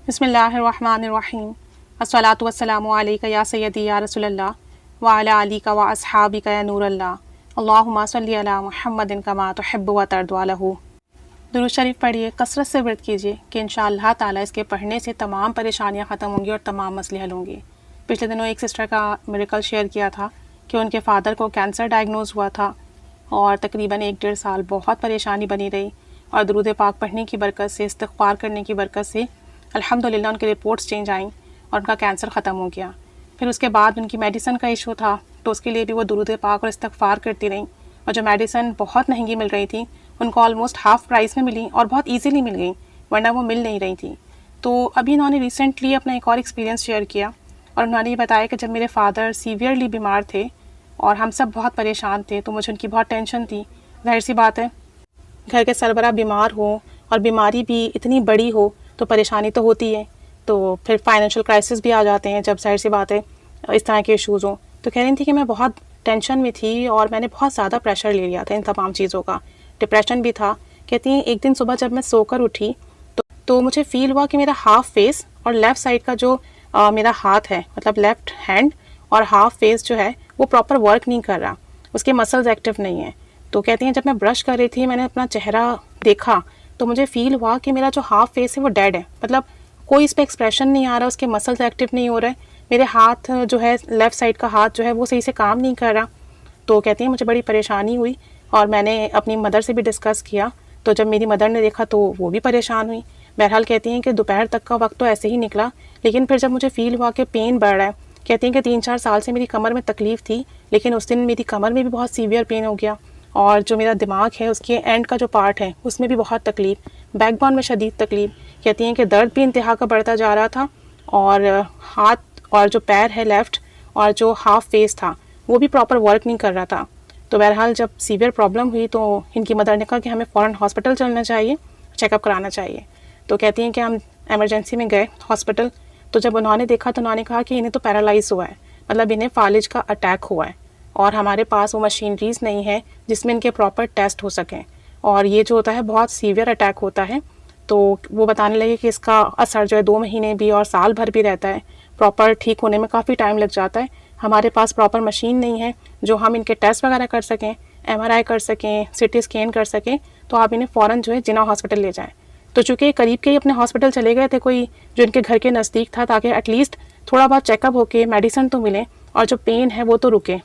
बिस्मिल्लाहिर्रहमानिर्रहीम। अस्सलातु वस्सलामु अलैका या सय्यदी या रसूलल्लाह व अला आलिका व अस्हाबिका या नूरल्लाह। अल्लाहुम्मा सल्ली अला मुहम्मदिन कमा तुहिब्बु व तर्दु लहू। दुरूद शरीफ पढ़िए, कसरत से व्रत कीजिए कि इंशाअल्लाह ताला इसके पढ़ने से तमाम परेशानियाँ ख़त्म होंगी और तमाम मसले हल होंगे। पिछले दिनों एक सिस्टर का मिरेकल शेयर किया था कि उनके फ़ादर को कैंसर डायग्नोज़ हुआ था और तकरीबन 1-1.5 साल बहुत परेशानी बनी रही, और दुरूद पाक पढ़ने की बरकत से, इस्तिग़फ़ार करने की बरकत से अल्हम्दुलिल्लाह उनकी रिपोर्ट्स चेंज आईं और उनका कैंसर ख़त्म हो गया। फिर उसके बाद उनकी मेडिसिन का इशू था, तो उसके लिए भी वो दुरूद पाक और इस्तिग़फ़ार करती रहीं, और जो मेडिसिन बहुत महंगी मिल रही थी उनको ऑलमोस्ट हाफ़ प्राइस में मिली और बहुत ईजीली मिल गई, वरना वो मिल नहीं रही थी। तो अभी इन्होंने रिसेंटली अपना एक और एक्सपीरियंस शेयर किया और उन्होंने ये बताया कि जब मेरे फ़ादर सीवियरली बीमार थे और हम सब बहुत परेशान थे, तो मुझे उनकी बहुत टेंशन थी। ज़ाहिर सी बात है, घर के सरबराह बीमार हो और बीमारी भी इतनी बड़ी हो तो परेशानी तो होती है, तो फिर फाइनेंशियल क्राइसिस भी आ जाते हैं जब ज़ाहिर सी बात है इस तरह के इशूज़ हों। तो कह रही थी कि मैं बहुत टेंशन में थी और मैंने बहुत ज़्यादा प्रेशर ले लिया था इन तमाम चीज़ों का, डिप्रेशन भी था। कहती हैं एक दिन सुबह जब मैं सोकर उठी तो मुझे फ़ील हुआ कि मेरा हाफ़ फेस और लेफ़्ट साइड का जो मेरा हाथ है, मतलब लेफ़्ट हैंड और हाफ़ फेस जो है वो प्रॉपर वर्क नहीं कर रहा, उसके मसल्स एक्टिव नहीं हैं। तो कहती हैं जब मैं ब्रश कर रही थी, मैंने अपना चेहरा देखा तो मुझे फ़ील हुआ कि मेरा जो हाफ़ फेस है वो डेड है, मतलब कोई इस पर एक्सप्रेशन नहीं आ रहा, उसके मसल्स एक्टिव नहीं हो रहे, मेरे हाथ जो है लेफ़्ट साइड का हाथ जो है वो सही से काम नहीं कर रहा। तो कहती हैं मुझे बड़ी परेशानी हुई और मैंने अपनी मदर से भी डिस्कस किया, तो जब मेरी मदर ने देखा तो वो भी परेशान हुई। बहरहाल कहती हैं कि दोपहर तक का वक्त तो ऐसे ही निकला, लेकिन फिर जब मुझे फ़ील हुआ कि पेन बढ़ रहा है, कहती हैं कि 3-4 साल से मेरी कमर में तकलीफ़ थी, लेकिन उस दिन मेरी कमर में भी बहुत सीवियर पेन हो गया, और जो मेरा दिमाग है उसके एंड का जो पार्ट है उसमें भी बहुत तकलीफ़, बैकबोन में शदीद तकलीफ़। कहती हैं कि दर्द भी इंतहा का बढ़ता जा रहा था, और हाथ और जो पैर है लेफ़्ट और जो हाफ़ फेस था वो भी प्रॉपर वर्क नहीं कर रहा था। तो बहरहाल जब सीवियर प्रॉब्लम हुई तो इनकी मदर ने कहा कि हमें फ़ौरन हॉस्पिटल चलना चाहिए, चेकअप कराना चाहिए। तो कहती हैं कि हम एमरजेंसी में गए हॉस्पिटल, तो जब उन्होंने देखा तो उन्होंने कहा कि इन्हें तो पैरालाइज हुआ है, मतलब इन्हें फालिज का अटैक हुआ है, और हमारे पास वो मशीनरीज नहीं है जिसमें इनके प्रॉपर टेस्ट हो सकें, और ये जो होता है बहुत सीवियर अटैक होता है। तो वो बताने लगे कि इसका असर जो है 2 महीने भी और साल भर भी रहता है, प्रॉपर ठीक होने में काफ़ी टाइम लग जाता है। हमारे पास प्रॉपर मशीन नहीं है जो हम इनके टेस्ट वगैरह कर सकें, MRI कर सकें, CT स्कैन कर सकें, तो आप इन्हें फ़ौरन जो है जिन्ना हॉस्पिटल ले जाएं। तो चूँकि करीब के ही अपने हॉस्पिटल चले गए थे कोई जो इनके घर के नज़दीक था, ताकि एटलीस्ट थोड़ा बहुत चेकअप होके मेडिसिन तो मिले और जो पेन है वो तो रुके।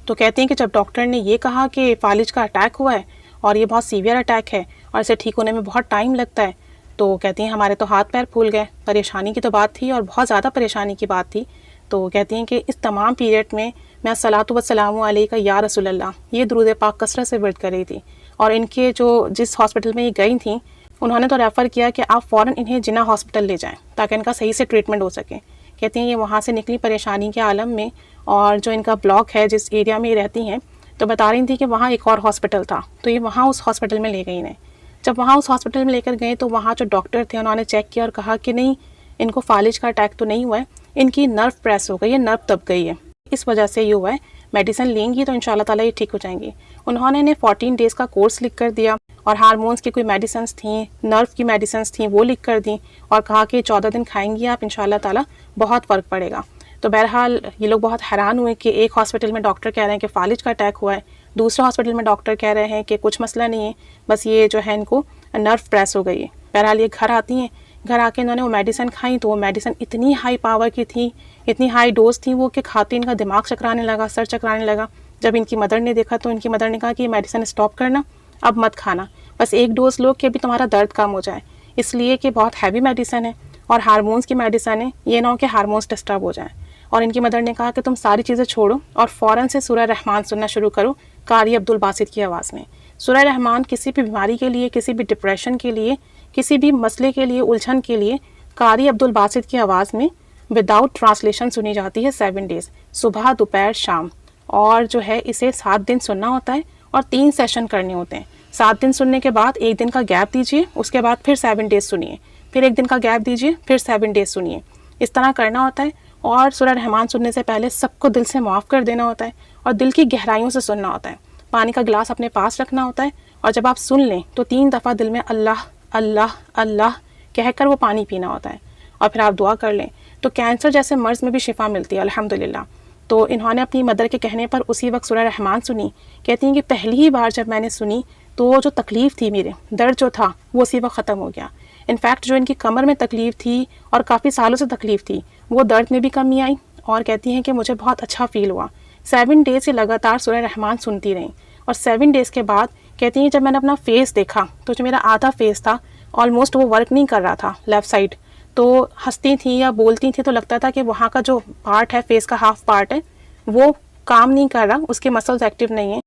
तो कहती हैं कि जब डॉक्टर ने ये कहा कि फालिज का अटैक हुआ है और ये बहुत सीवियर अटैक है और इसे ठीक होने में बहुत टाइम लगता है, तो कहती हैं हमारे तो हाथ पैर फूल गए। परेशानी की तो बात थी और बहुत ज़्यादा परेशानी की बात थी। तो कहती हैं कि इस तमाम पीरियड में मैं अस्सलातु वस्सलामु अलैका या रसूलल्लाह ये दुरूद पाक कसरत से वर्द कर रही थी, और इनके जो जिस हॉस्पिटल में ये गई थी उन्होंने तो रेफ़र किया कि आप फ़ौरन इन्हें जिन्ना हॉस्पिटल ले जाएं ताकि इनका सही से ट्रीटमेंट हो सके। कहती हैं ये वहाँ से निकली परेशानी के आलम में, और जो इनका ब्लॉक है जिस एरिया में ये रहती हैं, तो बता रही थी कि वहाँ एक और हॉस्पिटल था, तो ये वहाँ उस हॉस्पिटल में ले गई इन्हें। जब वहाँ उस हॉस्पिटल में लेकर गए तो वहाँ जो डॉक्टर थे उन्होंने चेक किया और कहा कि नहीं, इनको फालिज का अटैक तो नहीं हुआ है, इनकी नर्व प्रेस हो गई है, नर्व दब गई है, इस वजह से ये हुआ है, मेडिसिन लेंगी तो इंशाल्लाह ताला ये ठीक हो जाएंगी। उन्होंने इन्हें 14 डेज़ का कोर्स लिख कर दिया, और हार्मोन्स की कोई मेडिसिन थी, नर्व की मेडिसिन थी, वो लिख कर दी, और कहा कि 14 दिन खाएंगी आप, इंशाल्लाह ताला बहुत फ़र्क पड़ेगा। तो बहरहाल ये लोग बहुत हैरान हुए कि एक हॉस्पिटल में डॉक्टर कह रहे हैं कि फालिज का अटैक हुआ है, दूसरे हॉस्पिटल में डॉक्टर कह रहे हैं कि कुछ मसला नहीं है, बस ये जो है इनको नर्व प्रेस हो गई है। बहरहाल ये घर आती हैं, घर आके इन्होंने वो मेडिसिन खाई, तो वो मेडिसिन इतनी हाई पावर की थी, इतनी हाई डोज थी वो, कि खाते इनका दिमाग चकराने लगा, सर चकराने लगा। जब इनकी मदर ने देखा तो इनकी मदर ने कहा कि ये मेडिसिन स्टॉप करना, अब मत खाना, बस एक डोज लो कि अभी तुम्हारा दर्द कम हो जाए, इसलिए कि बहुत हैवी मेडिसिन है और हार्मोन्स की मेडिसिन है, ये ना हो कि हार्मोन्स डिस्टर्ब हो जाएँ। और इनकी मदर ने कहा कि तुम सारी चीज़ें छोड़ो और फ़ौरन से सूरह रहमान सुनना शुरू करो कारी अब्दुल बासित की आवाज़ में। सूरह रहमान किसी भी बीमारी के लिए, किसी भी डिप्रेशन के लिए, किसी भी मसले के लिए, उलझन के लिए कारी अब्दुल बासित की आवाज़ में विदाउट ट्रांसलेशन सुनी जाती है 7 डेज़, सुबह दोपहर शाम। और जो है इसे 7 दिन सुनना होता है और 3 सेशन करने होते हैं। 7 दिन सुनने के बाद 1 दिन का गैप दीजिए, उसके बाद फिर 7 डेज़ सुनिए, फिर 1 दिन का गैप दीजिए, फिर 7 डेज़ सुनिए, इस तरह करना होता है। और सूरह रहमान सुनने से पहले सबको दिल से माफ़ कर देना होता है और दिल की गहराइयों से सुनना होता है। पानी का गिलास अपने पास रखना होता है, और जब आप सुन लें तो 3 दफ़ा दिल में अल्लाह अल्लाह अल्लाह कहकर वो पानी पीना होता है। और फिर आप दुआ कर लें तो कैंसर जैसे मर्ज़ में भी शिफा मिलती है अल्हम्दुलिल्लाह। तो इन्होंने अपनी मदर के कहने पर उसी वक्त सूरह रहमान सुनी। कहती हैं कि पहली ही बार जब मैंने सुनी तो जो तकलीफ़ थी, मेरे दर्द जो था वो उसी वक्त ख़त्म हो गया। इनफैक्ट जो इनकी कमर में तकलीफ़ थी और काफ़ी सालों से तकलीफ़ थी, वो दर्द में भी कमी आई और कहती हैं कि मुझे बहुत अच्छा फ़ील हुआ। 7 डेज़ से लगातार सूरह रहमान सुनती रहीं और 7 डेज़ के बाद कहती हैं जब मैंने अपना फेस देखा तो जो मेरा आधा फेस था ऑलमोस्ट वो वर्क नहीं कर रहा था, लेफ़्ट साइड। तो हंसती थी या बोलती थी तो लगता था कि वहाँ का जो पार्ट है, फेस का हाफ पार्ट है, वो काम नहीं कर रहा, उसके मसल्स एक्टिव नहीं है।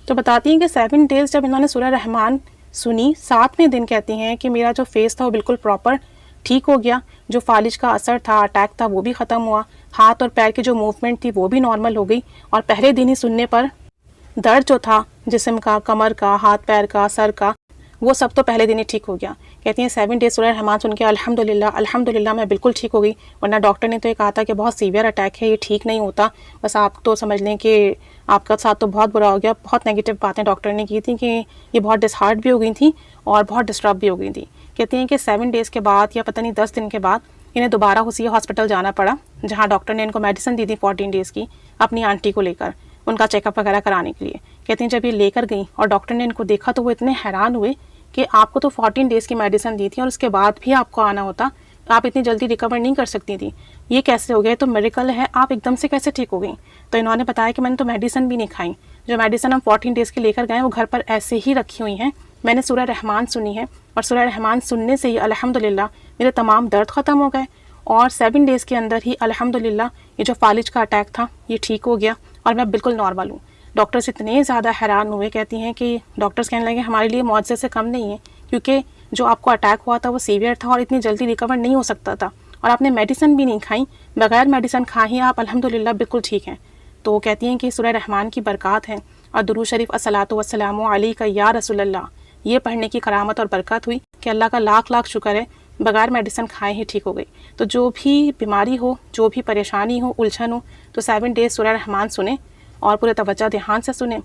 तो बताती हैं कि 7 डेज़ जब इन्होंने सूरह रहमान सुनी, 7वें दिन कहती हैं कि मेरा जो फेस था वो बिल्कुल प्रॉपर ठीक हो गया। जो फालिज का असर था, अटैक था, वो भी ख़त्म हुआ। हाथ और पैर की जो मूवमेंट थी वो भी नॉर्मल हो गई और पहले दिन ही सुनने पर दर्द जो था जिस्म का, कमर का, हाथ पैर का, सर का, वो सब तो पहले दिन ही ठीक हो गया। कहती हैं 7 डेज़ सूरह रहमान सुन के अल्हम्दुलिल्लाह अल्हम्दुलिल्लाह मैं बिल्कुल ठीक हो गई। वरना डॉक्टर ने तो ये कहा था कि बहुत सीवियर अटैक है, ये ठीक नहीं होता, बस आप तो समझ लें कि आपका साथ तो बहुत बुरा हो गया। बहुत नेगेटिव बातें डॉक्टर ने की थी कि ये बहुत डिसहार्ट भी हो गई थी और बहुत डिस्टर्ब भी हो गई थी। कहती हैं कि 7 डेज़ के बाद या पता नहीं 10 दिन के बाद इन्हें दोबारा उसी हॉस्पिटल जाना पड़ा जहाँ डॉक्टर ने इनको मेडिसिन दी थी 14 डेज़ की, अपनी आंटी को लेकर उनका चेकअप वगैरह कराने के लिए। कहती हैं जब ये लेकर गई और डॉक्टर ने इनको देखा तो वो इतने हैरान हुए कि आपको तो 14 डेज़ की मेडिसिन दी थी और उसके बाद भी आपको आना होता, आप इतनी जल्दी रिकवर नहीं कर सकती थी, ये कैसे हो गया? तो मिरेकल है, आप एकदम से कैसे ठीक हो गई? तो इन्होंने बताया कि मैंने तो मेडिसिन भी नहीं खाई, जो मेडिसिन हम 14 डेज़ की लेकर गए वो घर पर ऐसे ही रखी हुई हैं। मैंने सूरह रहमान सुनी है और सूरह रहमान सुनने से ही अल्हम्दुलिल्लाह मेरे तमाम दर्द ख़त्म हो गए और 7 डेज़ के अंदर ही अल्हम्दुलिल्लाह ये जो फालिज का अटैक था ये ठीक हो गया और मैं बिल्कुल नॉर्मल हूँ। डॉक्टर्स इतने ज़्यादा हैरान हुए, कहती हैं कि डॉक्टर्स कहने लगे हमारे लिए मौजज़े से कम नहीं है, क्योंकि जो आपको अटैक हुआ था वो सीवियर था और इतनी जल्दी रिकवर नहीं हो सकता था और आपने मेडिसिन भी नहीं खाई, बगैर मेडिसिन खाए ही आप अल्हम्दुलिल्लाह बिल्कुल ठीक हैं। तो कहती हैं कि सूरह रहमान की बरक़ात हैं और दुरूद शरीफ अस्सलातु वस्सलामु अलैका या रसूलल्लाह, ये पढ़ने की करामत और बरकत हुई कि अल्लाह का लाख लाख शुक्र है बगैर मेडिसिन खाए ही ठीक हो गई। तो जो भी बीमारी हो, जो भी परेशानी हो, उलझन हो, तो 7 डेज़ सूरह रहमान सुने और पूरे तवज्जो ध्यान से सुने।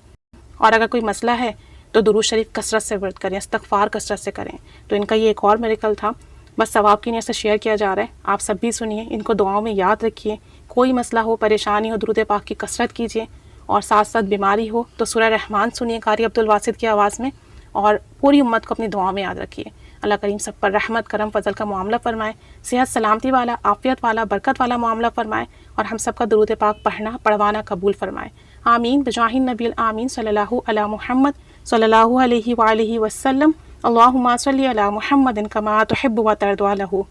और अगर कोई मसला है तो दुरूद शरीफ कसरत से वर्द करें, इस्तग़फ़ार कसरत से करें। तो इनका ये एक और मिरेकल था, बस सवाब की नीयत से शेयर किया जा रहा है। आप सब भी सुनिए, इनको दुआओं में याद रखिए। कोई मसला हो, परेशानी हो, दुरूद पाक की कसरत कीजिए और साथ साथ बीमारी हो तो सूरह रहमान सुनिए कारी अब्दुल वासिद की आवाज़ में और पूरी उम्मत को अपनी दुआओं में याद रखिए। अल्लाह करीम सब पर रहमत, करम, फजल का मामला फरमाए, सेहत सलामती वाला, आफ़ियत वाला, बरकत वाला मामला फरमाए और हम सब का दुरूद पाक पढ़ना पढ़वाना कबूल फरमाए। आमीन बिजाहिन नबील आमीन सल्लल्लाहु अला मुहम्मद सल्लल्लाहु अलैहि वसल्लम। अल्लाहुम्मा सल्ली अला मुहम्मदिन कमा तुहिब्बु व तर्दा लहू।